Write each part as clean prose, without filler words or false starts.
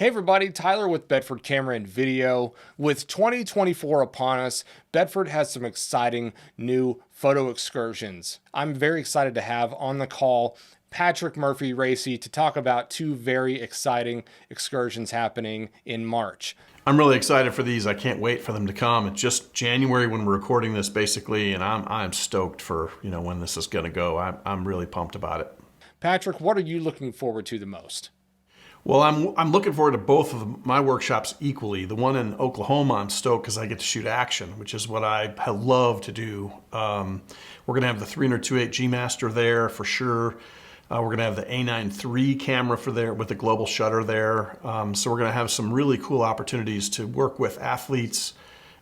Hey everybody, Tyler with Bedford Camera and Video. With 2024 upon us, Bedford has some exciting new photo excursions. I'm very excited to have on the call Patrick Murphy Racy to talk about two very exciting excursions happening in March. I'm really excited for these. I can't wait for them to come. It's just January when we're recording this, basically, and I'm stoked for when this is going to go. I'm really pumped about it. Patrick, what are you looking forward to the most? Well, I'm looking forward to both of my workshops equally. The one in Oklahoma, I'm stoked because I get to shoot action, which is what I love to do. We're going to have the 300-2.8 G Master there for sure. We're going to have the A9 III camera for there with the global shutter there. So we're going to have some really cool opportunities to work with athletes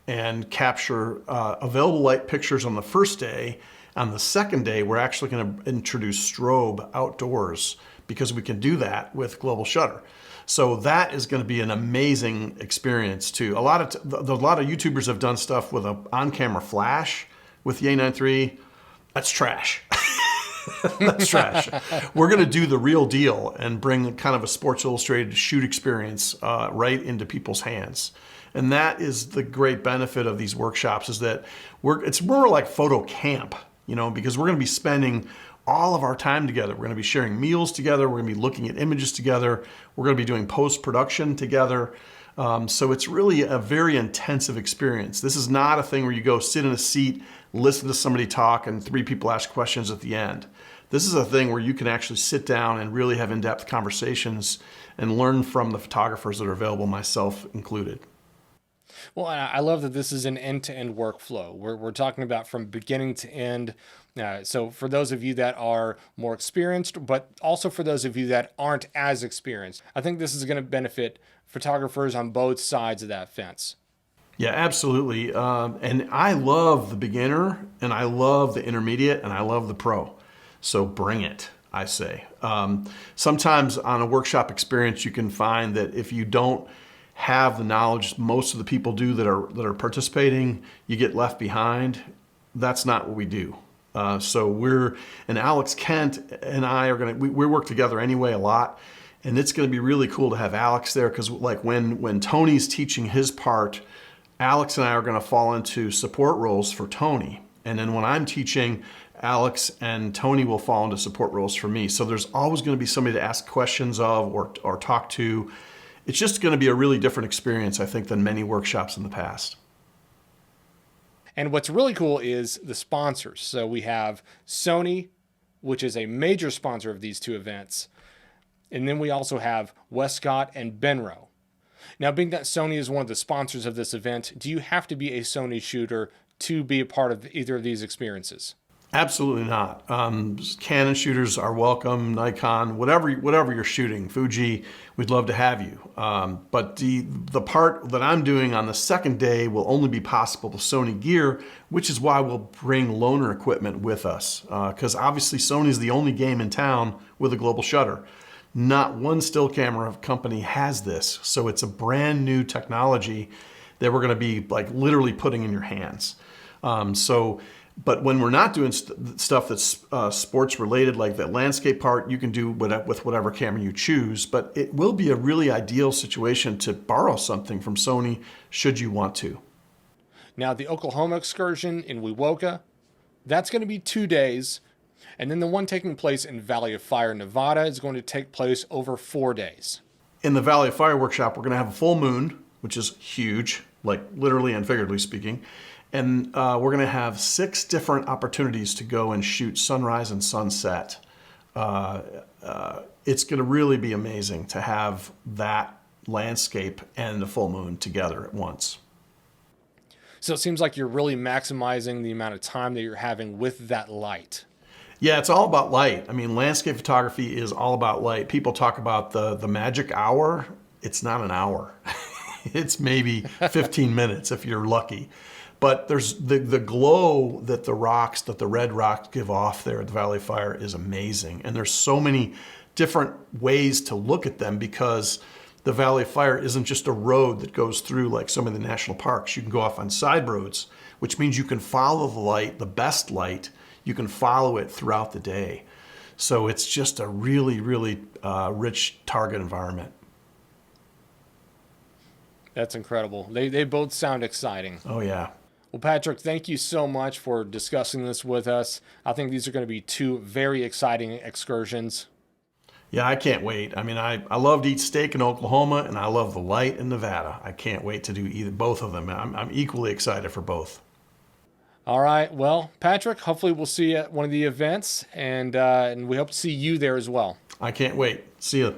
and capture available light pictures on the first day. On the second day, we're actually going to introduce strobe outdoors because we can do that with global shutter. So that is going to be an amazing experience too. A lot of YouTubers have done stuff with an on-camera flash with the A9 III. That's trash. That's trash. We're going to do the real deal and bring kind of a Sports Illustrated shoot experience right into people's hands. And that is the great benefit of these workshops, is that it's more like photo camp, because we're going to be spending all of our time together. We're going to be sharing meals together. We're going to be looking at images together. We're going to be doing post-production together. So it's really a very intensive experience. This is not a thing where you go sit in a seat, listen to somebody talk, and three people ask questions at the end. This is a thing where you can actually sit down and really have in-depth conversations and learn from the photographers that are available, myself included. Well, I love that this is an end-to-end workflow. We're talking about from beginning to end. So for those of you that are more experienced, but also for those of you that aren't as experienced, I think this is going to benefit photographers on both sides of that fence. Yeah, absolutely. And I love the beginner, and I love the intermediate, and I love the pro. So bring it, I say. Sometimes on a workshop experience, you can find that if you don't have the knowledge most of the people do that are participating, you get left behind. That's not what we do. So Alex Kent and I we work together anyway a lot, and it's going to be really cool to have Alex there, because like when Tony's teaching his part, Alex and I are going to fall into support roles for Tony, and then when I'm teaching, Alex and Tony will fall into support roles for me. So there's always going to be somebody to ask questions of or talk to. It's just going to be a really different experience, I think, than many workshops in the past. And what's really cool is the sponsors. So we have Sony, which is a major sponsor of these two events. And then we also have Westcott and Benro. Now, being that Sony is one of the sponsors of this event, do you have to be a Sony shooter to be a part of either of these experiences? Absolutely not. Canon shooters are welcome, Nikon, whatever you're shooting, Fuji, we'd love to have you. But the part that I'm doing on the second day will only be possible with Sony gear, which is why we'll bring loaner equipment with us. Because obviously Sony is the only game in town with a global shutter. Not one still camera company has this. So it's a brand new technology that we're going to be like literally putting in your hands. But when we're not doing stuff that's sports related, like that landscape part, you can do with whatever camera you choose. But it will be a really ideal situation to borrow something from Sony should you want to. Now, the Oklahoma excursion in Wewoka, that's going to be 2 days. And then the one taking place in Valley of Fire, Nevada, is going to take place over 4 days. In the Valley of Fire workshop, we're going to have a full moon, which is huge, like literally and figuratively speaking. And we're going to have 6 different opportunities to go and shoot sunrise and sunset. It's going to really be amazing to have that landscape and the full moon together at once. So it seems like you're really maximizing the amount of time that you're having with that light. Yeah, it's all about light. I mean, landscape photography is all about light. People talk about the magic hour. It's not an hour. It's maybe 15 minutes if you're lucky. But there's the glow that the red rocks give off there at the Valley of Fire is amazing. And there's so many different ways to look at them, because the Valley of Fire isn't just a road that goes through like some of the national parks. You can go off on side roads, which means you can follow the light, the best light. You can follow it throughout the day. So it's just a really, really rich target environment. That's incredible. They both sound exciting. Oh yeah. Well, Patrick, thank you so much for discussing this with us. I think these are going to be two very exciting excursions. Yeah, I can't wait. I mean, I love to eat steak in Oklahoma, and I love the light in Nevada. I can't wait to do either both of them. I'm equally excited for both. All right. Well, Patrick, hopefully we'll see you at one of the events, and we hope to see you there as well. I can't wait. See you.